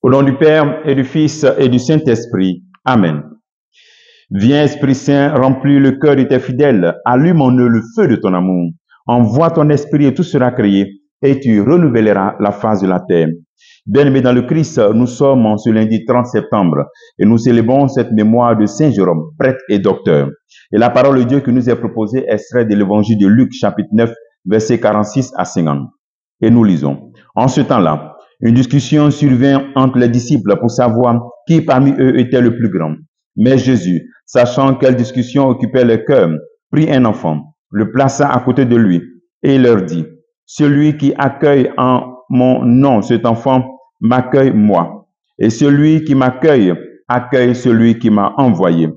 Au nom du Père et du Fils et du Saint-Esprit. Amen. Viens, Esprit Saint, remplis le cœur de tes fidèles, allume en eux le feu de ton amour. Envoie ton esprit et tout sera créé, et tu renouvelleras la face de la terre. Bien-aimés dans le Christ, nous sommes en ce lundi 30 septembre et nous célébrons cette mémoire de Saint Jérôme, prêtre et docteur. Et la parole de Dieu qui nous est proposée est extraite de l'évangile de Luc, chapitre 9, versets 46 à 50. Et nous lisons. En ce temps-là, une discussion survint entre les disciples pour savoir qui parmi eux était le plus grand. Mais Jésus, sachant quelle discussion occupait le cœur, prit un enfant, le plaça à côté de lui et leur dit, « Celui qui accueille en mon nom cet enfant m'accueille moi, et celui qui m'accueille accueille celui qui m'a envoyé.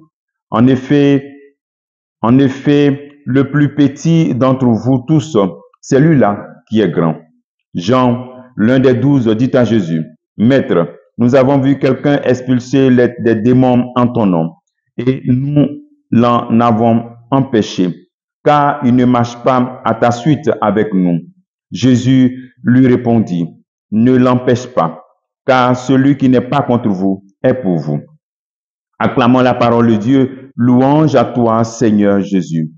En effet, le plus petit d'entre vous tous, c'est lui-là qui est grand. » Jean, l'un des 12, dit à Jésus, « Maître, nous avons vu quelqu'un expulser des démons en ton nom, et nous l'en avons empêché, car il ne marche pas à ta suite avec nous. » Jésus lui répondit, « Ne l'empêche pas, car celui qui n'est pas contre vous est pour vous. » Acclamons la parole de Dieu, louange à toi, Seigneur Jésus.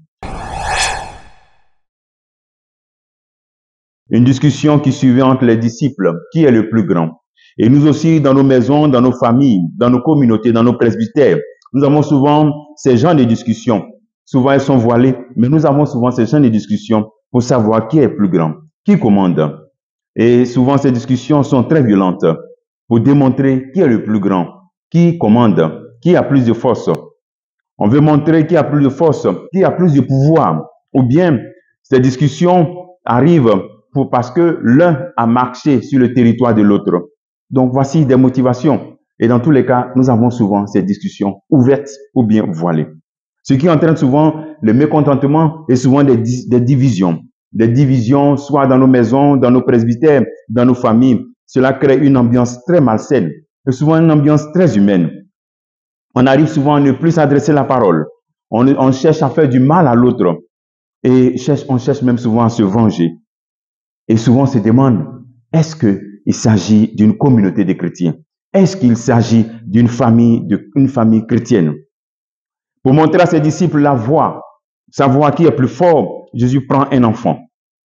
Une discussion qui suivait entre les disciples, qui est le plus grand. Et nous aussi, dans nos maisons, dans nos familles, dans nos communautés, dans nos presbytères, nous avons souvent ces genres de discussions. Souvent, elles sont voilées, mais nous avons souvent ces genres de discussions pour savoir qui est plus grand, qui commande. Et souvent, ces discussions sont très violentes pour démontrer qui est le plus grand, qui commande, qui a plus de force. On veut montrer qui a plus de force, qui a plus de pouvoir. Ou bien, ces discussions arrivent parce que l'un a marché sur le territoire de l'autre. Donc, voici des motivations. Et dans tous les cas, nous avons souvent ces discussions ouvertes ou bien voilées. Ce qui entraîne souvent le mécontentement et souvent des divisions. Des divisions, soit dans nos maisons, dans nos presbytères, dans nos familles. Cela crée une ambiance très malsaine et souvent une ambiance très humaine. On arrive souvent à ne plus s'adresser la parole. On cherche à faire du mal à l'autre et on cherche même souvent à se venger. Et souvent on se demande, est-ce qu'il s'agit d'une communauté de chrétiens? Est-ce qu'il s'agit d'une famille chrétienne? Pour montrer à ses disciples la voie, savoir qui est plus fort, Jésus prend un enfant.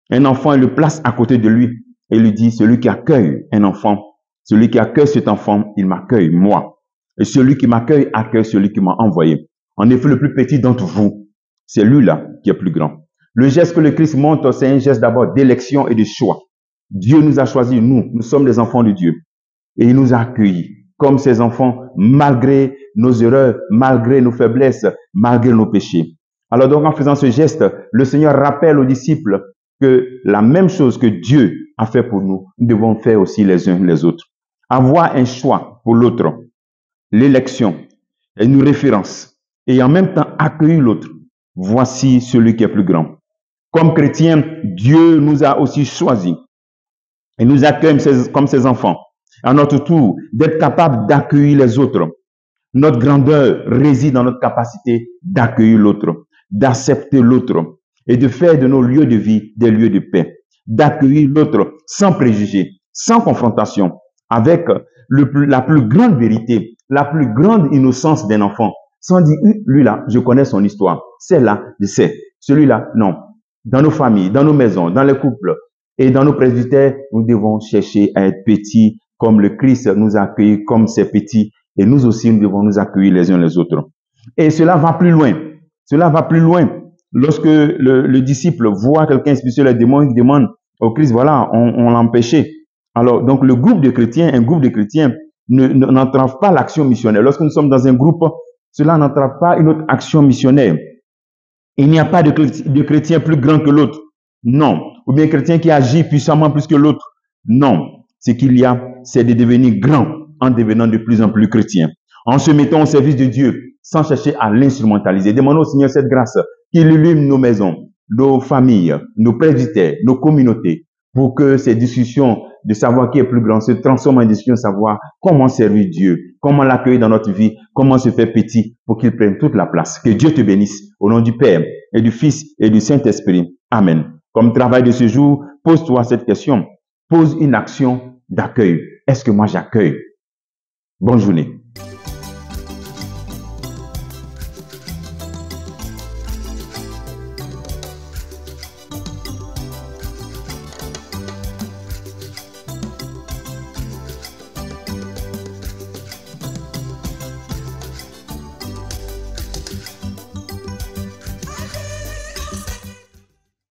Un enfant, il le place à côté de lui et lui dit, celui qui accueille un enfant, celui qui accueille cet enfant, il m'accueille, moi. Et celui qui m'accueille accueille celui qui m'a envoyé. En effet, le plus petit d'entre vous, c'est lui-là qui est plus grand. Le geste que le Christ montre, c'est un geste d'abord d'élection et de choix. Dieu nous a choisis, nous sommes des enfants de Dieu. Et il nous a accueillis comme ses enfants, malgré nos erreurs, malgré nos faiblesses, malgré nos péchés. Alors donc, en faisant ce geste, le Seigneur rappelle aux disciples que la même chose que Dieu a fait pour nous, nous devons faire aussi les uns les autres. Avoir un choix pour l'autre, l'élection, une référence, et en même temps accueillir l'autre. Voici celui qui est plus grand. Comme chrétiens, Dieu nous a aussi choisis et nous accueille comme ses enfants. À notre tour, d'être capable d'accueillir les autres. Notre grandeur réside dans notre capacité d'accueillir l'autre, d'accepter l'autre et de faire de nos lieux de vie des lieux de paix. D'accueillir l'autre sans préjugés, sans confrontation, avec la plus grande vérité, la plus grande innocence d'un enfant, sans dire, lui là, je connais son histoire, celle-là, je sais, celui-là, non. Dans nos familles, dans nos maisons, dans les couples et dans nos presbytères, nous devons chercher à être petits comme le Christ nous a accueillis comme ses petits et nous aussi, nous devons nous accueillir les uns les autres. Et cela va plus loin. Cela va plus loin. Lorsque le disciple voit quelqu'un expulser les démons, il demande au Christ, voilà, on l'a empêché. Alors, donc, un groupe de chrétiens n'entrave pas l'action missionnaire. Lorsque nous sommes dans un groupe, cela n'entrave pas une autre action missionnaire. Il n'y a pas de chrétien plus grand que l'autre. Non. Ou bien un chrétien qui agit puissamment plus que l'autre. Non. Ce qu'il y a, c'est de devenir grand en devenant de plus en plus chrétien. En se mettant au service de Dieu, sans chercher à l'instrumentaliser. Demandons au Seigneur cette grâce, qu'il illumine nos maisons, nos familles, nos presbytères, nos communautés, pour que ces discussions de savoir qui est plus grand se transforment en discussion de savoir comment servir Dieu, comment l'accueillir dans notre vie, comment se faire petit pour qu'il prenne toute la place. Que Dieu te bénisse au nom du Père et du Fils et du Saint-Esprit. Amen. Comme travail de ce jour, pose-toi cette question. Pose une action d'accueil. Est-ce que moi j'accueille? Bonne journée.